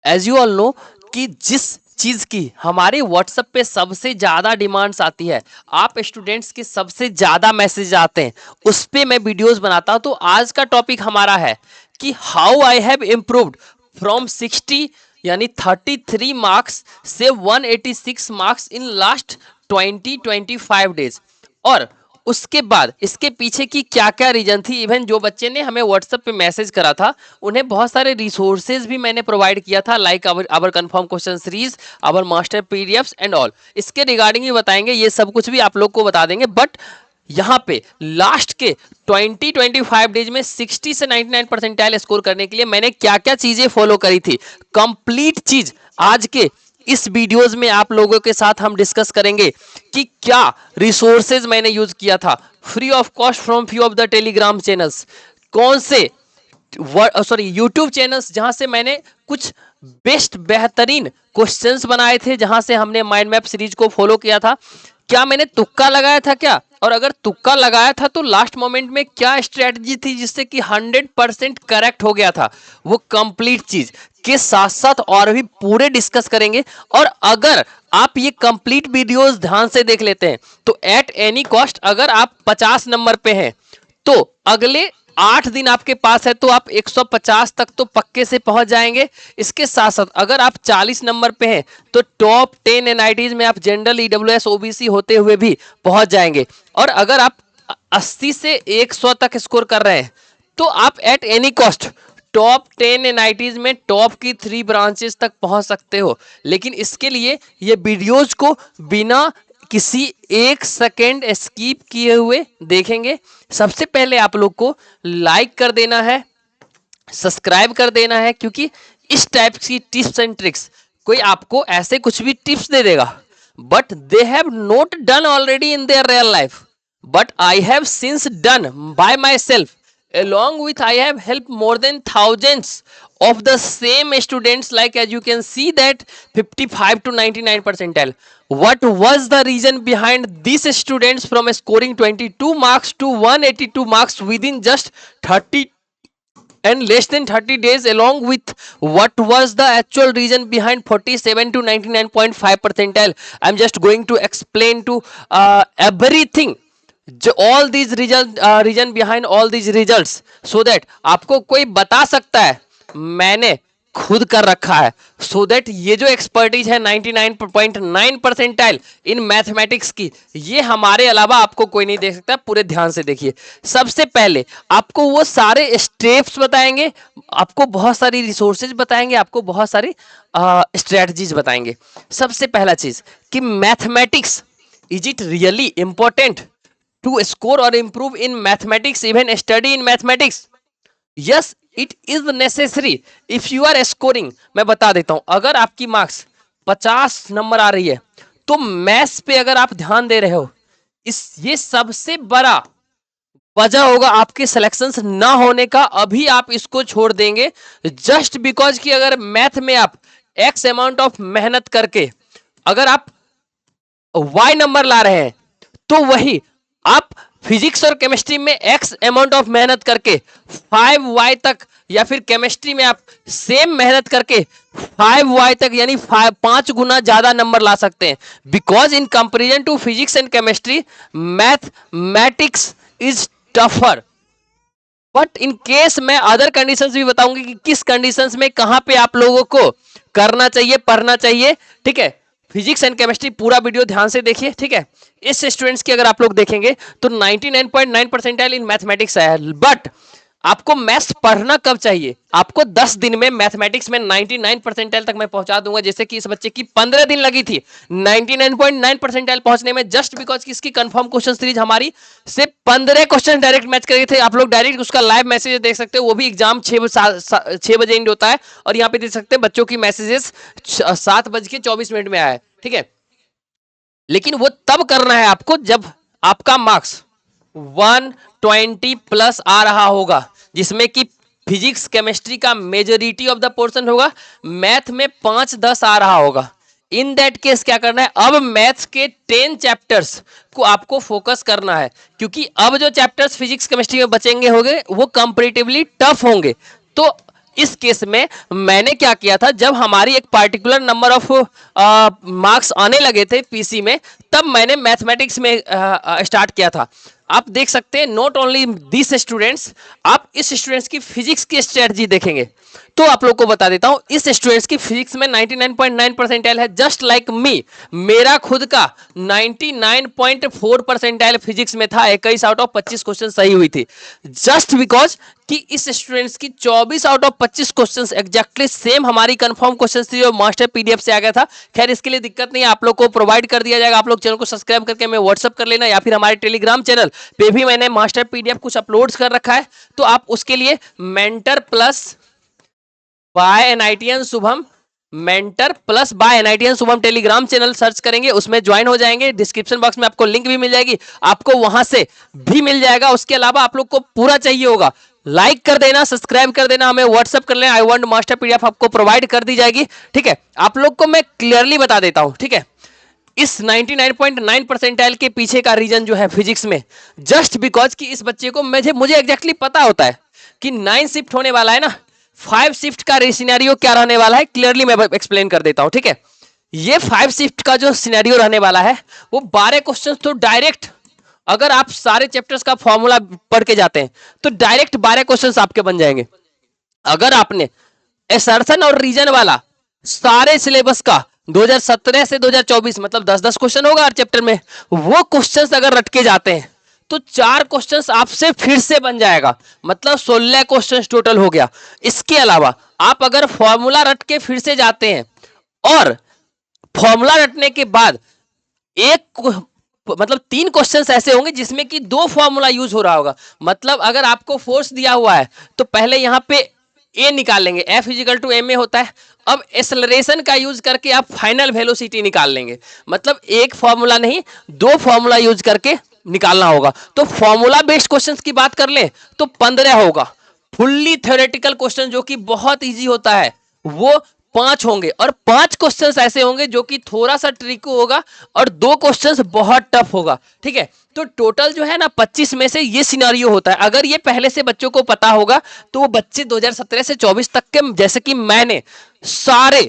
As you all know कि जिस चीज की हमारे व्हाट्सएप पे सबसे ज्यादा डिमांड्स आती है, आप स्टूडेंट्स के सबसे ज्यादा मैसेज आते हैं, उस पे मैं वीडियोस बनाता हूं। तो आज का टॉपिक हमारा है कि how I have improved from 60 यानी 33 मार्क्स से 186 मार्क्स इन लास्ट 20-25 डेज। और उसके बाद इसके पीछे की क्या क्या रीजन थी। इवन जो बच्चे ने हमें व्हाट्सएप पे मैसेज करा था उन्हें बहुत सारे रिसोर्सेज भी मैंने प्रोवाइड किया था, like our confirm question series, our master PDFs and all. इसके रिगार्डिंग भी बताएंगे, ये सब कुछ भी आप लोग को बता देंगे। बट यहाँ पे लास्ट के 20-25 डेज में 60 से 99 परसेंटाइल स्कोर करने के लिए मैंने क्या क्या चीजें फॉलो करी थी, कंप्लीट चीज आज के इस वीडियोस में आप लोगों के साथ हम डिस्कस करेंगे कि क्या रिसोर्सेज मैंने यूज किया था free of cost from few of the Telegram channels, कौन से यूट्यूब चैनल्स जहां से मैंने कुछ बेस्ट बेहतरीन क्वेश्चंस बनाए थे, जहां से हमने माइंड मैप सीरीज को फॉलो किया था, क्या मैंने तुक्का लगाया था क्या, और अगर तुक्का लगाया था तो लास्ट मोमेंट में क्या स्ट्रेटजी थी जिससे कि 100% करेक्ट हो गया था, वो कंप्लीट चीज के साथ साथ और भी पूरे डिस्कस करेंगे। और अगर आप ये कंप्लीट वीडियोस ध्यान से देख लेते हैं तो एट एनी कॉस्ट अगर आप 50 नंबर पे हैं तो अगले 8 दिन आपके पास है तो आप 150 तक तो पक्के से पहुंच जाएंगे। इसके साथ साथ अगर आप 40 नंबर पे हैं तो टॉप 10 एनआईटीज में आप जनरल ईडब्ल्यूएस ओबीसी होते हुए भी पहुंच जाएंगे। और अगर आप 80 से 100 तक स्कोर कर रहे हैं तो आप at any cost top 10 NITs में टॉप की 3 ब्रांचेस तक पहुंच सकते हो। लेकिन इसके लिए ये वीडियोज को बिना किसी एक सेकेंड स्किप किए हुए देखेंगे। सबसे पहले आप लोग को लाइक कर देना है, सब्सक्राइब कर देना है, क्योंकि इस टाइप की टिप्स एंड ट्रिक्स कोई आपको ऐसे कुछ भी टिप्स दे देगा but they have not done already in their real life, but I have since done by my self, along with I have helped more than thousands of the same students, like as you can see that 55 to 99 percentile. What was the reason behind these students from scoring 22 marks to 182 marks within just 30 and less than 30 days, along with what was the actual reason behind 47 to 99.5 percentile? I'm just going to explain to everything, all these result reason behind all these results, so that आपको कोई बता सकता है मैंने खुद कर रखा है, सो दैट ये जो एक्सपर्टीज है 99.9 परसेंटाइल इन मैथमेटिक्स की, ये हमारे अलावा आपको कोई नहीं देख सकता। पूरे ध्यान से देखिए। सबसे पहले आपको वो सारे स्टेप्स बताएंगे, आपको बहुत सारी रिसोर्सेज बताएंगे, आपको बहुत सारी स्ट्रेटजीज बताएंगे। सबसे पहला चीज कि mathematics, is it really important to score or improve in mathematics, even study in mathematics? Yes, it is necessary if you are scoring। मैं बता देता हूं, अगर आपकी मार्क्स 50 नंबर आ रही है तो मैथ्स पे अगर आप ध्यान दे रहे हो, ये सबसे बड़ा वजह होगा आपके सिलेक्शंस ना होने का। अभी आप इसको छोड़ देंगे जस्ट बिकॉज कि अगर मैथ में आप एक्स अमाउंट ऑफ मेहनत करके अगर आप वाई नंबर ला रहे हैं तो वही आप फिजिक्स और केमिस्ट्री में एक्स अमाउंट ऑफ मेहनत करके 5y तक, या फिर केमिस्ट्री में आप सेम मेहनत करके 5y तक यानी 5 गुना ज्यादा नंबर ला सकते हैं। Because in comparison to physics and chemistry mathematics is tougher. But in case मैं अदर कंडीशंस भी बताऊंगी कि किस कंडीशंस में कहां पे आप लोगों को करना चाहिए, पढ़ना चाहिए। ठीक है, फिजिक्स एंड केमिस्ट्री पूरा वीडियो ध्यान से देखिए। ठीक है, इस स्टूडेंट्स की अगर आप लोग देखेंगे तो 99.9 परसेंटाइल इन मैथमेटिक्स है। बट आपको मैथ्स पढ़ना कब चाहिए? आपको 10 दिन में मैथमेटिक्स में 99 परसेंटाइल तक मैं पहुंचा दूंगा, जैसे कि इस बच्चे की 15 दिन लगी थी 99.9 परसेंटाइल पहुंचने में, जस्ट बिकॉज कि इसकी कंफर्म क्वेश्चन सीरीज हमारी से 15 क्वेश्चन डायरेक्ट मैच करे थे। आप लोग डायरेक्ट उसका लाइव मैसेज देख सकते हो, वो भी एग्जाम 6 बजे एंड होता है, और यहाँ पे देख सकते हैं बच्चों की मैसेजेस 7:24 में आया है। ठीक है, लेकिन वो तब करना है आपको जब आपका मार्क्स 120 प्लस आ रहा होगा, जिसमें कि फिजिक्स केमिस्ट्री का मेजोरिटी ऑफ द पोर्शन होगा, मैथ में 5-10 आ रहा होगा। इन दैट केस क्या करना है, अब मैथ्स के 10 चैप्टर्स को आपको फोकस करना है, क्योंकि अब जो चैप्टर्स फिजिक्स केमिस्ट्री में बचेंगे होंगे वो कंपैरेटिवली टफ होंगे। तो इस केस में मैंने क्या किया था, जब हमारी एक पार्टिकुलर नंबर ऑफ मार्क्स आने लगे थे पीसी में, तब मैंने मैथमेटिक्स में स्टार्ट किया था। आप देख सकते हैं नॉट ओनली दिस स्टूडेंट्स, आप इस स्टूडेंट्स की फिजिक्स की स्ट्रेटजी देखेंगे तो आप लोग को बता देता हूं, इस स्टूडेंट्स की फिजिक्स में 99.9 परसेंटाइल है, जस्ट लाइक मी। मेरा खुद का 99.4 परसेंटाइल फिजिक्स में था, 21 आउट ऑफ 25 क्वेश्चन सही हुई थी, जस्ट बिकॉज कि इस स्टूडेंट्स की 24 out of 25 questions exactly same हमारी कंफर्म क्वेश्चंस थी जो मास्टर पीडीएफ से आ गया था। खैर इसके लिए दिक्कत नहीं है, आप लोग को प्रोवाइड कर दिया जाएगा, आप लोग चैनल को सब्सक्राइब करके हमें व्हाट्सअप कर लेना, या फिर हमारे टेलीग्राम चैनल पे भी मैंने मास्टर पीडीएफ कुछ अपलोड्स कर रखा है, तो आप उसके लिए mentor plus by NITN Shubham, mentor plus by NITN Shubham Telegram channel search करेंगे, उसमें ज्वाइन हो जाएंगे। डिस्क्रिप्शन बॉक्स में आपको लिंक भी मिल जाएगी, आपको वहां से भी मिल जाएगा। उसके अलावा आप लोग को पूरा चाहिए होगा, लाइक कर देना, सब्सक्राइब कर देना, हमें व्हाट्सअप कर लेना, आई वांट मास्टर पीडीएफ आपको प्रोवाइड कर दी जाएगी। ठीक है, आप लोग को मैं क्लियरली बता देता हूं, ठीक है, इस 99.9 परसेंटाइल के पीछे का रीजन जो है फिजिक्स में, जस्ट बिकॉज कि इस बच्चे को मुझे एग्जैक्टली पता होता है कि 9 शिफ्ट होने वाला है ना, 5 शिफ्ट का सिनेरियो क्या रहने वाला है, क्लियरली मैं एक्सप्लेन कर देता हूं। ठीक है, ये 5 शिफ्ट का जो सिनेरियो रहने वाला है वो 12 क्वेश्चन तो डायरेक्ट, अगर आप सारे चैप्टर्स का फॉर्मूला पढ़ के जाते हैं तो डायरेक्ट 12 क्वेश्चन आपके बन जाएंगे। अगर आपने एसर्शन और रीजन वाला सारे सिलेबस का 2017 से 2024 मतलब 10-10 क्वेश्चन होगा हर चैप्टर में, वो क्वेश्चंस अगर रटके जाते हैं तो 4 क्वेश्चंस आपसे फिर से बन जाएगा, मतलब 16 क्वेश्चंस टोटल हो गया। इसके अलावा आप अगर फॉर्मूला रट के फिर से जाते हैं और फॉर्मूला रटने के बाद एक मतलब 3 क्वेश्चंस ऐसे होंगे जिसमें कि 2 फॉर्मूला यूज हो रहा होगा, मतलब अगर आपको फोर्स दिया हुआ है तो पहले यहां पे ए निकाल लेंगे, F is equal to M A होता है, अब एक्सेलरेशन का यूज करके आप फाइनल वेलोसिटी निकाल लेंगे, मतलब एक फॉर्मूला नहीं 2 फॉर्मूला यूज करके निकालना होगा। तो फॉर्मूला बेस्ड क्वेश्चंस की बात कर ले तो 15 होगा, फुल्ली थ्योरेटिकल क्वेश्चन जो कि बहुत इजी होता है वो 5 होंगे, और 5 क्वेश्चंस ऐसे होंगे जो कि थोड़ा सा ट्रिकी होगा, और 2 क्वेश्चंस बहुत टफ होगा। ठीक है, तो टोटल जो है ना 25 में से ये सिनेरियो होता है। अगर ये पहले से बच्चों को पता होगा तो वो बच्चे 2017 से 24 तक के, जैसे कि मैंने सारे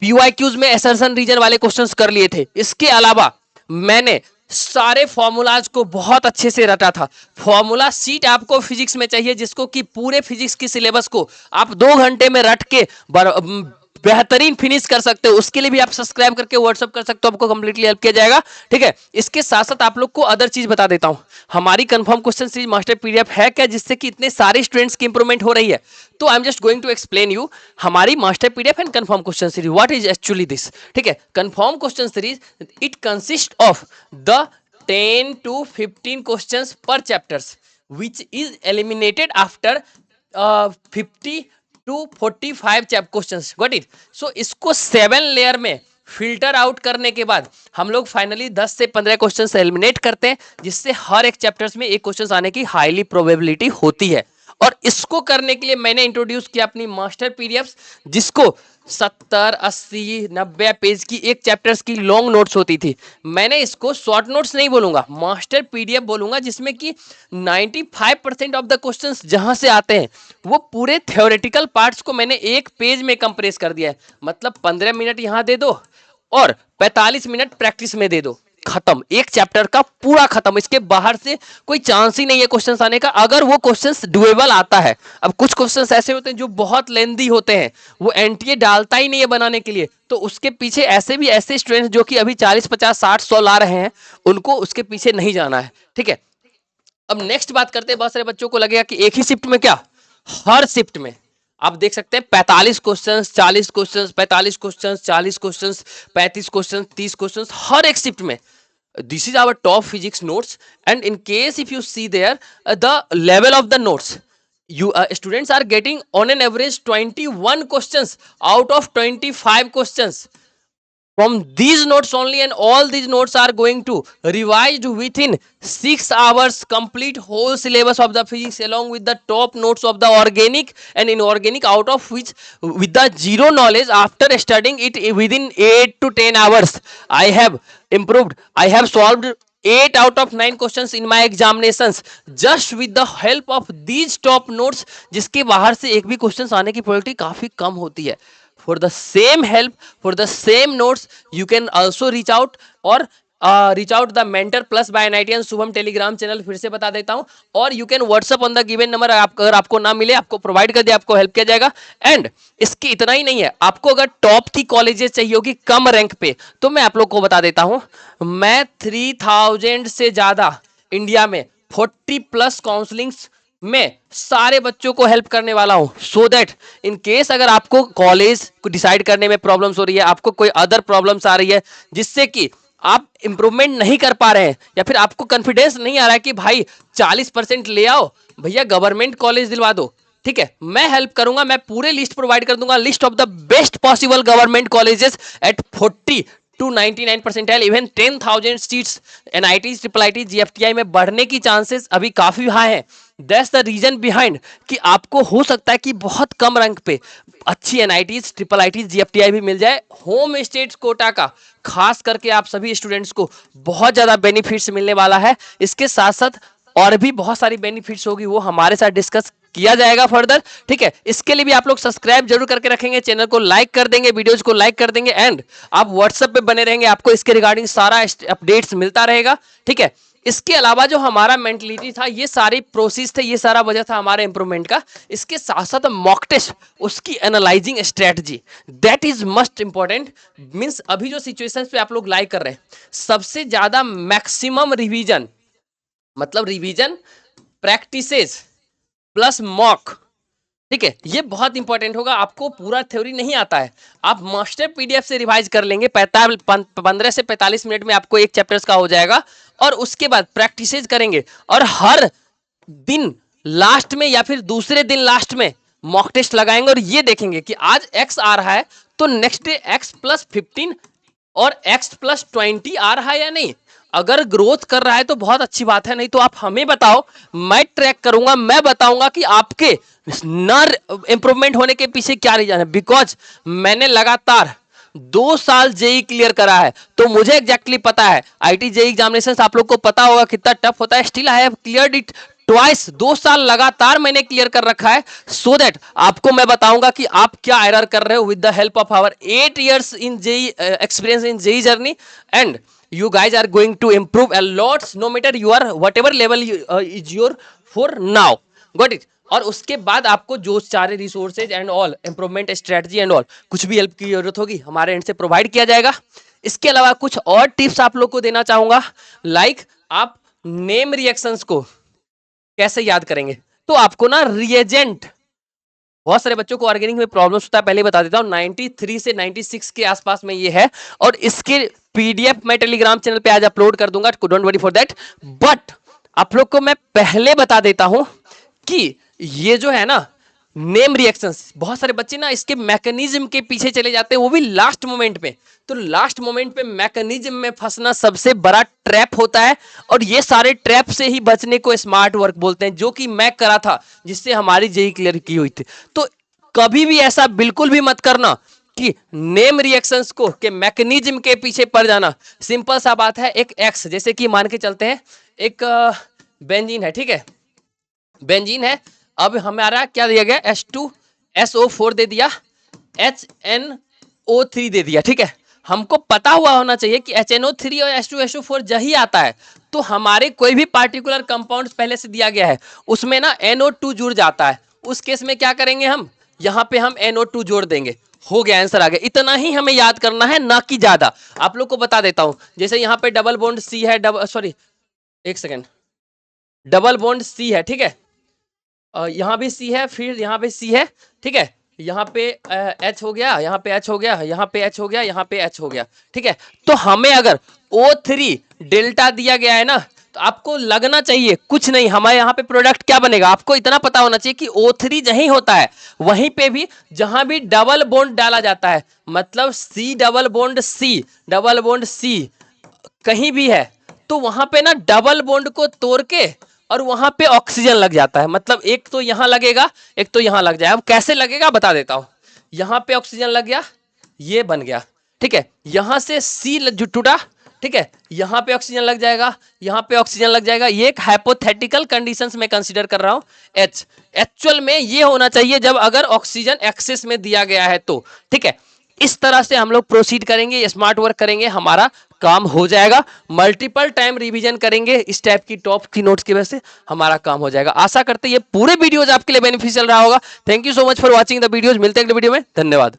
पीवाईक्यूज में असर्शन रीजन वाले क्वेश्चंस कर लिए थे, इसके अलावा मैंने सारे फॉर्मूलाज को बहुत अच्छे से रटा था। फॉर्मूला सीट आपको फिजिक्स में चाहिए जिसको कि पूरे फिजिक्स की सिलेबस को आप 2 घंटे में रट के बेहतरीन फिनिश कर सकते हो, उसके लिए भी आप सब्सक्राइब करके व्हाट्सअप कर सकते हो, आपको कंप्लीटली हेल्प किया जाएगा। ठीक है, इसके साथ साथ आप लोग को अदर चीज बता देता हूं, हमारी confirm question series master PDF है क्या जिससे कि इतने सारे स्टूडेंट्स की इंप्रूवमेंट हो रही है। तो I'm just going to explain you हमारी master PDF and confirm question series, what is actually this. ठीक है, confirm question series it consist of the 10 to 15 questions per chapters which is eliminated after 50 to 45 questions, got it। so इसको 7 layer में filter out करने के बाद हम लोग finally 10 से 15 क्वेश्चंस एलिमिनेट करते हैं, जिससे हर एक चैप्टर्स में एक क्वेश्चन आने की हाईली प्रोबेबिलिटी होती है। और इसको करने के लिए मैंने इंट्रोड्यूस किया अपनी मास्टर पीडीएफ, जिसको 70, 80, 90 पेज की एक चैप्टर्स की लॉन्ग नोट्स होती थी। मैंने इसको शॉर्ट नोट्स नहीं बोलूंगा, मास्टर पीडीएफ बोलूंगा, जिसमें कि 95% ऑफ द क्वेश्चंस जहां से आते हैं वो पूरे थ्योरेटिकल पार्ट्स को मैंने एक पेज में कंप्रेस कर दिया है, मतलब 15 मिनट यहां दे दो और 45 मिनट प्रैक्टिस में दे दो, खत्म, एक चैप्टर का पूरा खत्म। इसके बाहर से कोई चांस ही नहीं है क्वेश्चंस आने का, अगर वो क्वेश्चंस डुएबल आता है। अब कुछ क्वेश्चंस ऐसे होते हैं जो बहुत लेंदी होते हैं, वो एनटीए डालता ही नहीं है बनाने के लिए, तो उसके पीछे ऐसे स्टूडेंट्स जो कि अभी 40, 50, 60, 100 ला रहे हैं, उनको उसके पीछे नहीं जाना है। ठीक है, अब नेक्स्ट बात करते हैं, बहुत सारे बच्चों को लगेगा कि एक ही शिफ्ट में, क्या, हर शिफ्ट में आप देख सकते हैं 45 questions, 40 questions, 45 questions, 40 questions, 35 questions, 30 questions हर एक शिफ्ट में। This is our top physics notes, and in case if you see there the level of the notes, you students are getting on an average 21 questions out of 25 questions from these notes only, and all these notes are going to revised within 6 hours, complete whole syllabus of the physics along with the top notes of the organic and inorganic, out of which with the zero knowledge after studying it within 8 to 10 hours I have improved, I have solved 8 out of 9 questions in my examinations just with the help of these top notes, जिसके बाहर से एक भी question आने की probability काफी कम होती है. For the same help, for the same notes, you can also reach out or reach out the mentor plus by NIT and Shubham Telegram channel फिर से बता देता हूं, और you can WhatsApp on the given number. अगर आपको ना मिले, आपको प्रोवाइड कर दिया, आपको हेल्प किया जाएगा. एंड इसके इतना ही नहीं है, आपको अगर टॉप की कॉलेजेस चाहिए होगी कम रैंक पे, तो मैं आप लोग को बता देता हूं, मैं 3000 से ज्यादा इंडिया में 40 प्लस काउंसलिंग्स में सारे बच्चों को हेल्प करने वाला हूं, सो दैट इन केस अगर आपको कॉलेज को डिसाइड करने में प्रॉब्लम्स हो रही है, आपको कोई अदर प्रॉब्लम्स आ रही है जिससे कि आप इंप्रूवमेंट नहीं कर पा रहे हैं, या फिर आपको कॉन्फिडेंस नहीं आ रहा है कि भाई 40% ले आओ भैया, गवर्नमेंट कॉलेज दिलवा दो, ठीक है, मैं हेल्प करूंगा. मैं पूरे लिस्ट प्रोवाइड कर दूंगा, list of the best possible government colleges at 40 to 99 percentile, even 10,000 seats NIT, triple IT, GFTI में बढ़ने की चांसेस अभी काफी हाई है. दैट्स द रीजन बिहाइंड कि आपको हो सकता है कि बहुत कम रैंक पे अच्छी एनआईटी, ट्रिपल आईटी, जीएफटीआई भी मिल जाए. होम स्टेट कोटा का खास करके आप सभी स्टूडेंट्स को बहुत ज्यादा बेनिफिट्स मिलने वाला है. इसके साथ साथ और भी बहुत सारी बेनिफिट्स होगी, वो हमारे साथ डिस्कस किया जाएगा फर्दर, ठीक है. इसके लिए भी आप लोग सब्सक्राइब जरूर करके रखेंगे, चैनल को लाइक कर देंगे, वीडियोज को लाइक कर देंगे, एंड आप व्हाट्सएप पे बने रहेंगे, आपको इसके रिगार्डिंग सारा अपडेट्स मिलता रहेगा, ठीक है. इसके अलावा जो हमारा मेंटलिटी था, ये सारी प्रोसेस थे, ये सारा वजह था हमारे इंप्रूवमेंट का. इसके साथ साथ मॉक टेस्ट, उसकी analysing strategy, that is must important. Means अभी जो सिचुएशंस पे आप लोग लाइक कर रहे हैं, सबसे ज्यादा मैक्सिमम रिवीजन, मतलब रिवीजन, प्रैक्टिसेस प्लस मॉक, ठीक है, ये बहुत इंपॉर्टेंट होगा. आपको पूरा थ्योरी नहीं आता है, आप मास्टर पीडीएफ से रिवाइज कर लेंगे, 15 से 45 मिनट में आपको एक चैप्टर्स का हो जाएगा, और उसके बाद प्रैक्टिसेस करेंगे, और हर दिन लास्ट में या फिर दूसरे दिन लास्ट में मॉक टेस्ट लगाएंगे, और ये देखेंगे कि आज एक्स आ रहा है तो नेक्स्ट डे एक्स प्लस 15 और एक्स प्लस 20 आ रहा है या नहीं. अगर ग्रोथ कर रहा है तो बहुत अच्छी बात है, नहीं तो आप हमें बताओ, मैं ट्रैक करूंगा, मैं बताऊंगा कि आपके न इंप्रूवमेंट होने के पीछे क्या रीजन है. बिकॉज मैंने लगातार 2 साल जेई क्लियर करा है, तो मुझे एग्जैक्टली पता है. आईटी जेई एग्जामिनेशन आप लोग को पता होगा कितना टफ होता है. Still I have cleared it twice. 2 साल लगातार मैंने क्लियर कर रखा है, सो दैट आपको मैं बताऊंगा कि आप क्या एरर कर रहे हो with the help of our 8 years in JEE experience in JEE journey. And you guys are going to improve a lot, no matter you are whatever level is your for now. Got it? और उसके बाद आपको जो सारे resources and all, improvement strategy and all, कुछ भी help की जरूरत होगी हमारे एंड से प्रोवाइड किया जाएगा. इसके अलावा कुछ और टिप्स आप लोग को देना चाहूंगा, लाइक आप नेम रिएक्शंस को कैसे याद करेंगे. तो आपको ना रिएजेंट, बहुत सारे बच्चों को ऑर्गेनिक में प्रॉब्लम्स होता है, पहले बता देता हूं, 93 से 96 के आसपास में ये है, और इसके पीडीएफ मैं टेलीग्राम चैनल पे आज अपलोड कर दूंगा, don't worry for that. But आप लोग को मैं पहले बता देता हूं कि ये जो है ना नेम रिएक्शंस, बहुत सारे बच्चे ना इसके मैकेनिज्म के पीछे चले जाते हैं, वो भी लास्ट मोमेंट पे. तो लास्ट मोमेंट पे मैकेनिज्म में फंसना सबसे बड़ा ट्रैप होता है, और ये सारे ट्रैप से ही बचने को स्मार्ट वर्क बोलते हैं, जो कि मैं करा था, जिससे हमारी जेई क्लियर की हुई थी. तो कभी भी ऐसा बिल्कुल भी मत करना कि नेम रिएक्शंस को के मैकेनिज्म के पीछे पड़ जाना. सिंपल सा बात है, एक एक्स, जैसे कि मान के चलते हैं एक बेंजीन है, ठीक है, बेंजीन है, अब हमारा क्या दिया गया, H2SO4 दे दिया, HNO3 दे दिया, ठीक है. हमको पता हुआ होना चाहिए कि HNO3 और H2SO4 यही आता है. तो हमारे कोई भी पार्टिकुलर कंपाउंड पहले से दिया गया है, उसमें ना NO2 जुड़ जाता है. उस केस में क्या करेंगे हम, यहाँ पे हम NO2 जोड़ देंगे, हो गया, आंसर आ गया. इतना ही हमें याद करना है, ना कि ज्यादा. आप लोग को बता देता हूं, जैसे यहाँ पे डबल बॉन्ड सी है, एक सेकेंड, डबल बॉन्ड सी है, ठीक है, यहाँ भी सी है, फिर यहाँ पे सी है, ठीक है, यहाँ पे H हो गया, यहाँ पे H हो गया, यहाँ पे H हो गया, यहाँ पे H हो गया, ठीक है. तो हमें अगर O3 डेल्टा दिया गया है ना, तो आपको लगना चाहिए कुछ नहीं, हमारे यहाँ पे प्रोडक्ट क्या बनेगा, आपको इतना पता होना चाहिए कि O3 जहीं होता है, वहीं पे भी जहां भी डबल बॉन्ड डाला जाता है, मतलब C double bond C, double bond C कहीं भी है, तो वहां पे ना डबल बॉन्ड को तोड़ के और वहां पे ऑक्सीजन लग जाता है. मतलब एक तो यहां लगेगा, एक तो यहां लग जाए. अब कैसे लगेगा बता देता हूं. यहां पे ऑक्सीजन लग गया, ये बन गया, ठीक है, यहां से सी टूटा, ठीक है, यहां पे ऑक्सीजन लग जाएगा, यहां पे ऑक्सीजन लग जाएगा। ये एक हाइपोथेटिकल कंडीशंस में कंसीडर कर रहा हूं। एच एक्चुअल में ये होना चाहिए जब अगर ऑक्सीजन एक्सेस में दिया गया है तो। ठीक है, इस तरह से हम लोग प्रोसीड करेंगे, स्मार्ट वर्क करेंगे, हमारा काम हो जाएगा। मल्टीपल टाइम रिवीजन करेंगे इस टाइप की टॉप की नोट्स की वजह से हमारा काम हो जाएगा। आशा करते हैं ये पूरे वीडियोज आपके लिए बेनिफिशियल रहा होगा। Thank you so much for watching the videos. मिलते हैं अगले वीडियो में, धन्यवाद।